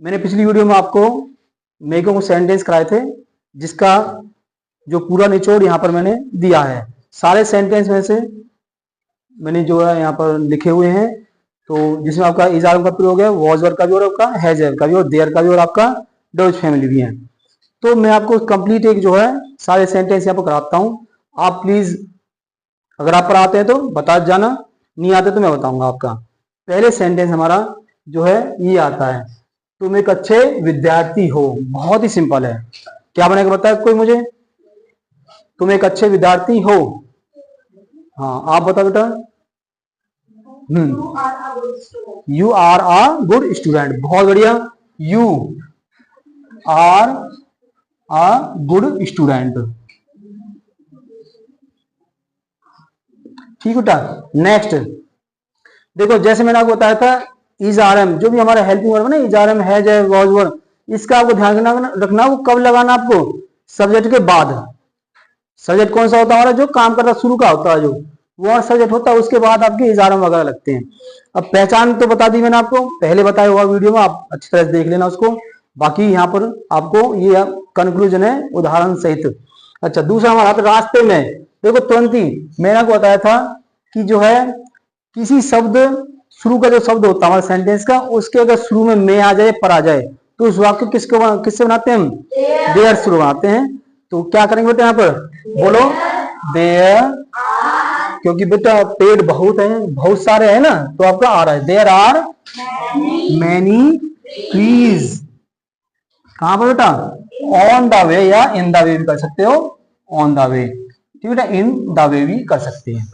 मैंने पिछली वीडियो में आपको मेको को सेंटेंस कराए थे, जिसका जो पूरा निचोड़ यहाँ पर मैंने दिया है। सारे सेंटेंस में से मैंने जो है यहाँ पर लिखे हुए हैं, तो जिसमें आपका इज आर का प्रयोग है, वॉज वर्ब का भी और आपका हैज का भी और देयर का भी और आपका डज फैमिली भी है। तो मैं आपको कंप्लीट एक जो है सारे सेंटेंस यहाँ पर कराता हूँ। आप प्लीज अगर आप पर आते हैं तो बता जाना, नहीं आते तो मैं बताऊंगा आपका। पहले सेंटेंस हमारा जो है ये आता है, तुम एक अच्छे विद्यार्थी हो। बहुत ही सिंपल है। क्या बनेगा बताया कोई मुझे? तुम एक अच्छे विद्यार्थी हो। हाँ आप बताओ बेटा। You are a good student. बहुत बढ़िया। You are a good student. ठीक बेटा। नेक्स्ट देखो, जैसे मैंने आपको बताया था इज आर एम, जो भी हमारा हेल्पिंग वर्ब है ना, इज आर एम हैज है वॉज वर, इसका आपको ध्यान रखना वो कब लगाना आपको? सब्जेक्ट के बाद। सब्जेक्ट कौन सा होता है हमारा? जो काम करना शुरू का होता है, जो वो सब्जेक्ट होता है, उसके बाद आपके इज आर एम वगैरह लगते हैं। अब पहचान तो बता दी मैंने आपको, पहले बताया हुआ वीडियो में, आप अच्छी तरह से देख लेना उसको। बाकी यहाँ पर आपको ये कंक्लूजन है उदाहरण सहित। अच्छा, दूसरा हमारा रास्ते में। देखो तुरंत ही मैंने आपको बताया था कि जो है किसी शब्द शुरू का जो शब्द होता है हमारे सेंटेंस का, उसके अगर शुरू में मैं आ जाए, पर आ जाए, तो उस वाक्य किससे बनाते हैं हम? देयर शुरू बनाते हैं। तो क्या करेंगे बेटा यहाँ पर? बोलो देयर, क्योंकि बेटा पेड़ बहुत है, बहुत सारे हैं ना, तो आपका आ रहा है देयर आर मैनी ट्रीज। कहां पर बेटा? ऑन द वे, या इन द वे भी कर सकते हो, ऑन द वे। ठीक बेटा, इन द वे भी कर सकते हैं।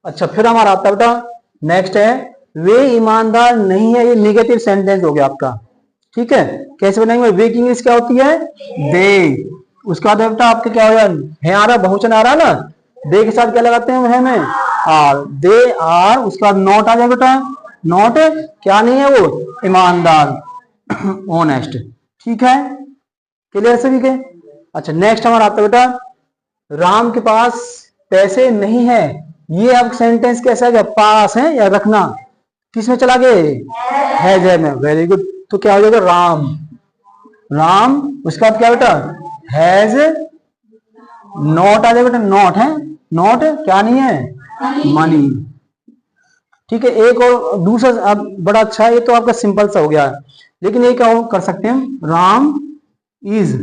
अच्छा, फिर हमारा आता है बेटा नेक्स्ट है वे ईमानदार नहीं है। ये नेगेटिव सेंटेंस हो गया आपका। ठीक है, कैसे बनाएंगे? वे की इंग्लिश क्या होती है? दे। उसका बेटा आपके क्या हो रहा है? आ रहा, बहुवचन आ रहा ना, दे के साथ क्या लगाते हैं? वह में आर, दे आर। उसके बाद नॉट आ जाए बेटा। नॉट क्या नहीं है वो? ईमानदार, ऑनेस्ट। ठीक है, क्लियर सभी के? अच्छा, नेक्स्ट हमारा आता है बेटा राम के पास पैसे नहीं है। ये अब सेंटेंस कैसा है? पास है या रखना, किस में चला गए? हैज में। Very good. तो क्या हो जाएगा? राम, राम। उसका क्या बेटा? हैज। नॉट आ जाएगा बेटा। नॉट है, नॉट क्या नहीं है? मनी। ठीक है, एक और दूसरा अब बड़ा अच्छा है, ये तो आपका सिंपल सा हो गया है, लेकिन ये क्या कर सकते हैं? Ram is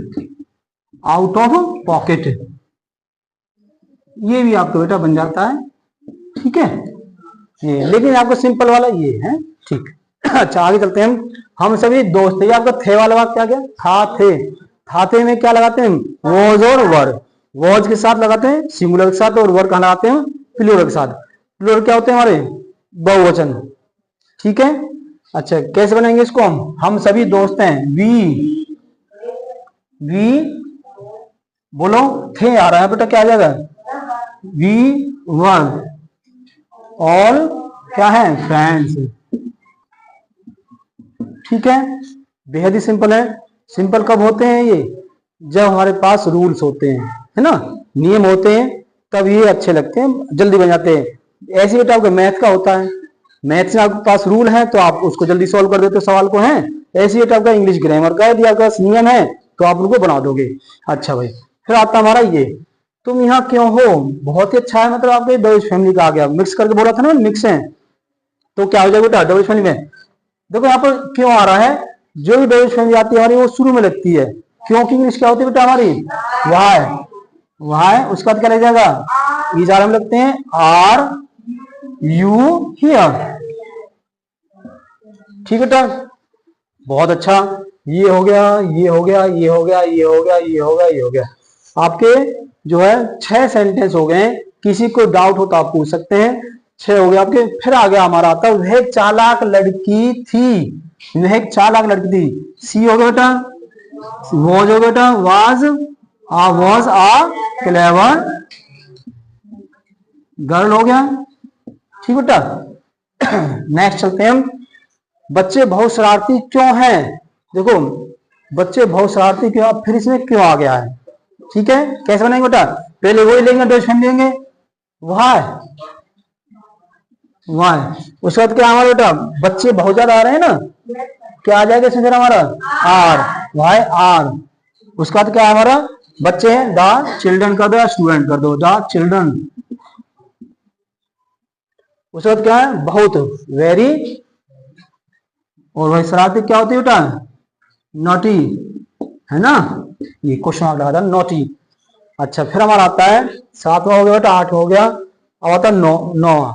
out of pocket. ये भी आपका बेटा बन जाता है। ठीक है, ये लेकिन आपका सिंपल वाला ये है। ठीक। अच्छा, आगे चलते हैं हम सभी दोस्त। ये आपका थे वाला वाक्य क्या गया? था थे। था थे में क्या लगाते हैं? वॉज और वर। वॉज के साथ लगाते हैं सिंगुलर के साथ, और वर कहां लगाते हैं? प्लूरल के साथ। प्लूरल क्या होते हैं हमारे? बहुवचन। ठीक है। अच्छा, कैसे बनाएंगे इसको हम सभी दोस्त हैं। वी बोलो थे आ रहा है बेटा, क्या आ जाएगा? वी वर ऑल क्या है? फ्रेंड्स। ठीक है, बेहद ही सिंपल है। सिंपल कब होते हैं ये? जब हमारे पास रूल्स होते हैं, है ना, नियम होते हैं, तब ये अच्छे लगते हैं, जल्दी बन जाते हैं। ऐसे बेटा आपका मैथ का होता है, मैथ में आपके पास रूल है तो आप उसको जल्दी सॉल्व कर देते हो सवाल को, है। ऐसे बेटा आपका इंग्लिश ग्रामर का यदि आपका नियम है तो आप उनको बना दोगे। अच्छा भाई, फिर आता हमारा ये तुम यहाँ क्यों हो। बहुत ही अच्छा है, मतलब आपके डबल फैमिली का आ गया, मिक्स करके बोला था ना, मिक्स है, तो क्या हो जाएगा बेटा? डबल फैमिली में देखो यहाँ पर क्यों आ रहा है? जो भी डबल फैमिली आती है हमारी वो शुरू में लगती है। क्योंकि इंग्लिश क्या होती है बेटा हमारी? वाई। वाई, उसके बाद क्या लग जाएगा? इज आर में लगते हैं आर यू हियर। ठीक है बेटा, बहुत अच्छा। ये हो गया, ये हो गया, ये हो गया, ये हो गया, ये हो गया, ये हो गया। आपके जो है 6 सेंटेंस हो गए। किसी को डाउट हो तो आप पूछ सकते हैं। 6 हो गए आपके। फिर आ गया हमारा आता, वह एक चालाक लड़की थी। वह एक चालाक लड़की थी। सी हो गया बेटा, वॉज हो गया बेटा, वॉज आ क्लेवर गर्ल हो गया। ठीक बेटा। नेक्स्ट चलते हैं हम, बच्चे बहुत शरारती क्यों हैं। देखो बच्चे बहुत शरारती क्यों, फिर इसमें क्यों आ गया है। ठीक है, कैसे बनाएंगे बेटा? पहले वही लेंगे, डॉट फैमिली लेंगे, वाई। उसके बाद क्या हमारा बेटा? बच्चे बहुत ज्यादा आ रहे हैं ना, क्या आ जाएगा इसमें हमारा आर, वाई आर। उसका तो क्या है हमारा बच्चे हैं, द चिल्ड्रन कर दो या स्टूडेंट कर दो, द चिल्ड्रन। उसके बाद क्या है बहुत, वेरी, और भाई शरारती क्या होती है बेटा, नॉटी, है ना, ये क्वेश्चन मार्क लगा था नॉटी। अच्छा फिर हमारा आता है 7वां हो गया बेटा, 8 हो गया, अब आता है 9वां।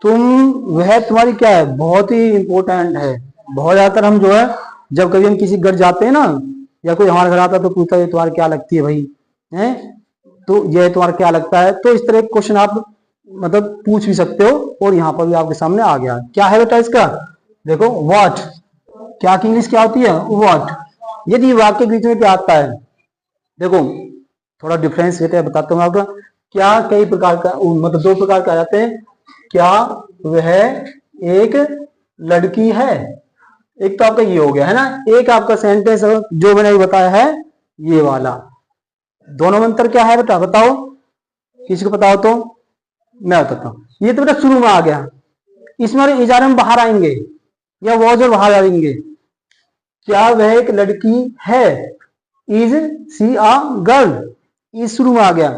तुम, वह तुम्हारी क्या है, बहुत ही इंपॉर्टेंट है। बहुत ज्यादातर हम जो है जब कभी हम किसी घर जाते हैं ना, या कोई हमारे घर आता है तो पूछता है तुम्हारी क्या लगती है भाई, है तो यह तुम्हारा क्या लगता है। तो इस तरह के क्वेश्चन आप मतलब पूछ भी सकते हो, और यहाँ पर भी आपके सामने आ गया। क्या है बेटा इसका, देखो व्हाट, क्या की इंग्लिश क्या होती है व्हाट। यदि वाक्य के बीच में क्या आता है, देखो थोड़ा डिफरेंस बताता हूँ आपका। क्या कई प्रकार का, मतलब 2 प्रकार के आ जाते हैं। क्या वह एक लड़की है, एक तो आपका ये हो गया है ना, एक आपका सेंटेंस जो मैंने बताया है ये वाला। दोनों में अंतर क्या है बेटा बताओ, किसी को पता हो तो मैं बताता हूं। ये तो बेटा शुरू में आ गया, इसमें इजारे में बाहर आएंगे या वो जो बाहर आएंगे। क्या वह एक लड़की है, is she a girl, is शुरू में आ गया।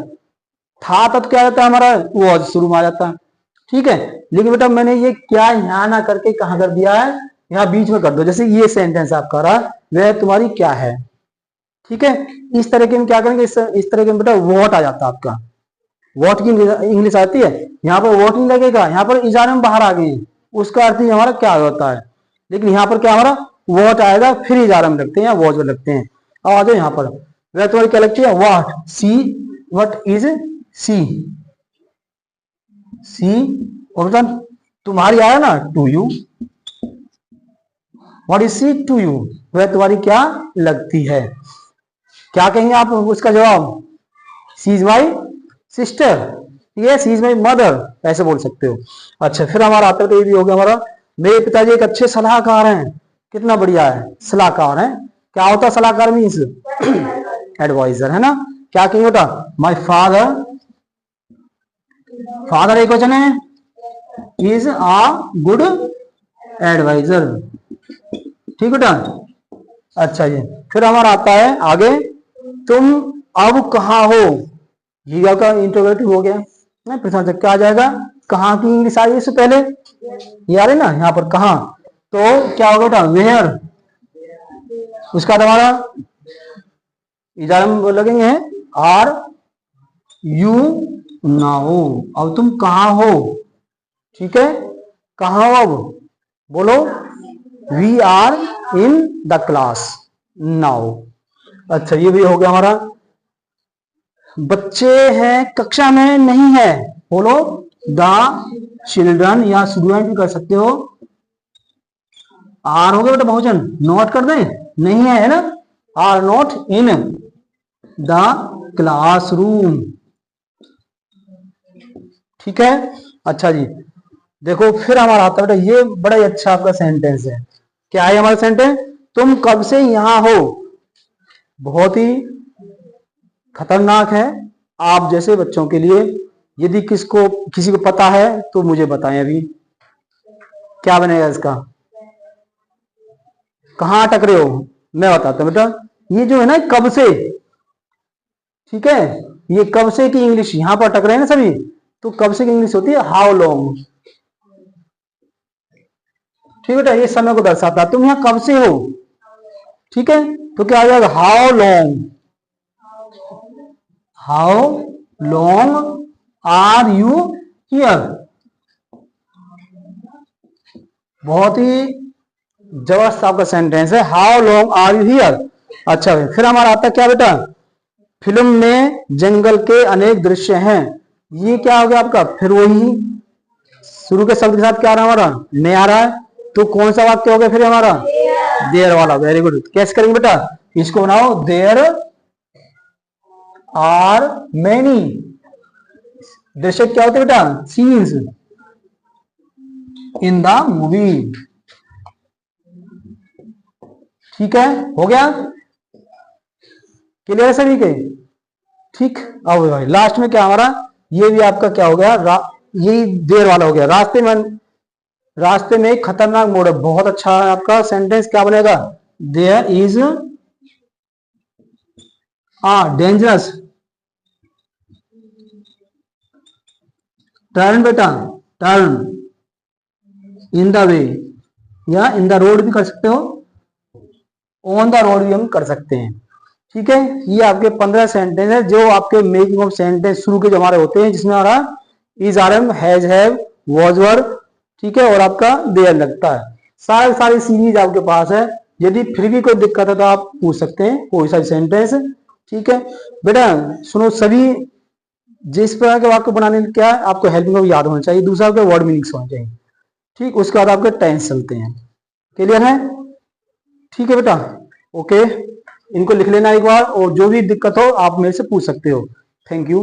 था तब क्या जाता है हमारा वो शुरू में आ जाता है, ठीक है। लेकिन बेटा मैंने ये क्या यहां ना करके कहां कर दिया है, यहाँ बीच में कर दो। जैसे ये सेंटेंस आपका रहा, वह तुम्हारी क्या है, ठीक है। इस तरह के में क्या करेंगे, इस तरह के में बेटा वॉट आ जाता है आपका। वॉट की इंग्लिश आती है, यहाँ पर वॉट नहीं लगेगा, यहाँ पर इजारे में बाहर आ गए, उसका अर्थ ही हमारा क्या होता है। लेकिन यहाँ पर क्या हमारा वॉट आएगा, फिर इजारे में लगते हैं या वॉच में लगते हैं। अब आ जाओ यहाँ पर, वह तुम्हारी क्या लगती है what, C, what is C, C, और बेटा तुम्हारी आया ना to you, what is C to you, वह तुम्हारी क्या लगती है। क्या कहेंगे आप उसका जवाब, सी इज माई सिस्टर, ठीक है, सी इज माई मदर, ऐसे बोल सकते हो। अच्छा फिर हमारा आता है, ये भी हो गया हमारा, मेरे पिताजी एक अच्छे सलाहकार हैं, कितना बढ़िया है सलाहकार है। क्या होता है सलाहकार मीन्स एडवाइजर, है ना। क्या कहेंगे बेटा, माई फादर, फादर एक वचन है, इज अ गुड एडवाइजर, ठीक बेटा। अच्छा जी फिर हमारा आता है आगे, तुम अब कहाँ हो, ये आपका इंट्रोगेटिव हो गया ना, प्रश्नवाचक क्या आ जाएगा, कहाँ की इंग्लिश आई इससे पहले, ये आ रही ना यहाँ पर कहाँ, तो क्या होगा बेटा वेयर। उसका हमारा इजारा में लगेंगे आर यू नाउ, अब तुम कहाँ हो, ठीक है, कहाँ हो अब बोलो, we are in the class now. अच्छा ये भी हो गया हमारा, बच्चे हैं कक्षा में नहीं है, बोलो द चिल्ड्रन, या स्टूडेंट भी कर सकते हो। आर हो गया बेटा बहुवचन, नॉट कर दें, नहीं है ना, are not in the classroom, ठीक है। अच्छा जी देखो फिर हमारा आता है बेटा, ये बड़ा ही अच्छा आपका सेंटेंस है। क्या है हमारा सेंटेंस, तुम कब से यहां हो, बहुत ही खतरनाक है आप जैसे बच्चों के लिए। यदि किसी को पता है तो मुझे बताएं अभी, क्या बनेगा इसका, कहां अटक रहे हो, मैं बताता हूं बेटा। ये जो है ना कब से, ठीक है, ये कब से की इंग्लिश यहां पर अटक रहे हैं ना सभी, तो कब से की इंग्लिश होती है हाउ लॉन्ग, ठीक बेटा, ये समय को दर्शाता है, तुम यहां कब से हो, ठीक है, तो क्या आ जाएगा how long, how long are you here. बहुत ही जबरदस्त आपका सेंटेंस है, how long are you here. अच्छा फिर हमारा आता है क्या बेटा, फिल्म में जंगल के अनेक दृश्य हैं, ये क्या हो गया आपका, फिर वही शुरू के शब्द के साथ क्या आ रहा है हमारा, नहीं आ रहा है, तो कौन सा वाक्य हो गया फिर हमारा, देयर वाला, वेरी गुड। कैसे करेंगे बेटा, इसको बनाओ, देयर आर मैनी, दृश्य क्या होते बेटा, सीन्स इन द मूवी, ठीक है, हो गया क्लियर है सभी के, ठीक। अब भाई लास्ट में क्या हमारा, ये भी आपका क्या हो गया, यही देर वाला हो गया, रास्ते में रास्ते में एक खतरनाक मोड़ है। बहुत अच्छा है आपका सेंटेंस, क्या बनेगा? देयर इज डेंजरस टर्न, बेटा टर्न इन द वे, या इन द रोड भी कर सकते हो, ऑन द रोड भी हम कर सकते हैं। ठीक है, ये आपके 15 सेंटेंस है जो आपके मेकिंग ऑफ सेंटेंस शुरू के जो हमारे होते हैं, जिसमें हमारा is, are am, has, have, was, were, ठीक है, और आपका देयर लगता है। सारी सीरीज आपके पास है। यदि फिर भी कोई दिक्कत है तो आप पूछ सकते हैं कोई सा सेंटेंस। ठीक है बेटा, सुनो सभी, जिस प्रकार के वाक्य बनाने में क्या है, आपको हेल्पिंग वर्ब याद होना चाहिए, दूसरा आपके वर्ड मीनिंग्स होने चाहिए। ठीक, उसके बाद आपके टेंस चलते हैं। क्लियर है? ठीक है बेटा, ओके, इनको लिख लेना एक बार, और जो भी दिक्कत हो आप मेरे से पूछ सकते हो। Thank you.